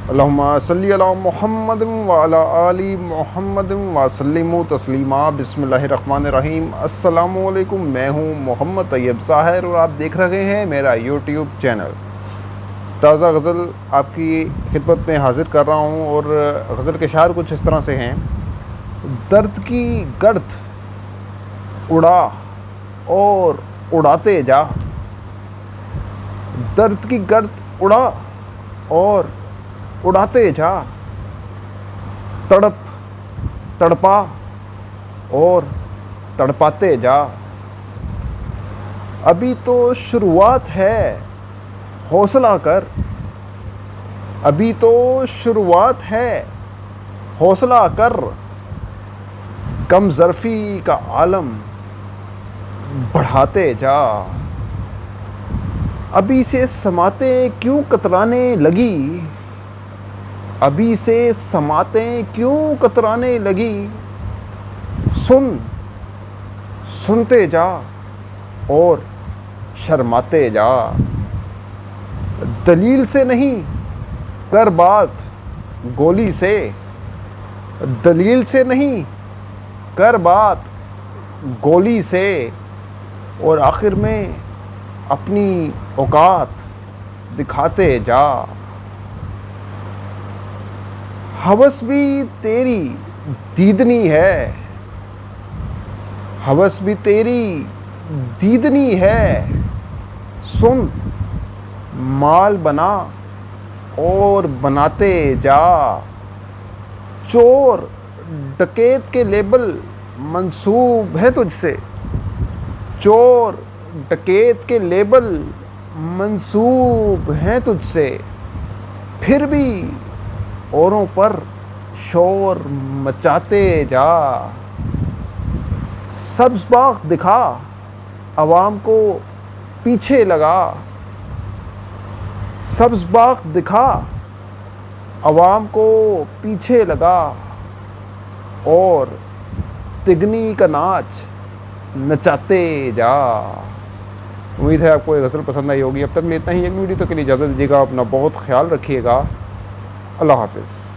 अल्लाहुम्मा सल्ली अला मुहम्मद व अला आलि मुहम्मद व सल्लिमु तस्लीमा। बिस्मिल्लाहिर्रहमानिर्रहीम। अस्सलामु अलैकुम। मैं हूँ मोहम्मद तैयब ज़ाहिर और आप देख रहे हैं मेरा यूट्यूब चैनल। ताज़ा गज़ल आपकी खिदमत में हाज़िर कर रहा हूँ और गज़ल के शार कुछ इस तरह से हैं। दर्द की गर्द उड़ा और उड़ाते जा, दर्द की गर्द उड़ा और उड़ाते जा, तड़प तड़पा और तड़पाते जा। अभी तो शुरुआत है, हौसला कर, अभी तो शुरुआत है, हौसला कर। कम ज़र्फ़ी का आलम बढ़ाते जा। अभी से समातें क्यों कतराने लगी, अभी से समातें क्यों कतराने लगी। सुन सुनते जा और शर्माते जा। दलील से नहीं कर बात गोली से, दलील से नहीं कर बात गोली से। और आखिर में अपनी औकात दिखाते जा। हवस भी तेरी दीदनी है, हवस भी तेरी दीदनी है। सुन माल बना और बनाते जा। चोर डकैत के लेबल मंसूब है तुझसे, चोर डकैत के लेबल मंसूब हैं तुझसे। फिर भी औरों पर शोर मचाते जा। सब्ज़ बाग़ दिखा, आवाम को पीछे लगा। सब्ज़ बाग़ दिखा, आवाम को पीछे लगा। और तिगनी का नाच नचाते जा। उम्मीद है आपको ये गज़ल पसंद आई होगी। अब तक में इतना ही। एक वीडियो तक के लिए इजाज़त दीजिएगा। अपना बहुत ख्याल रखिएगा। अल्लाह हाफ़िज़।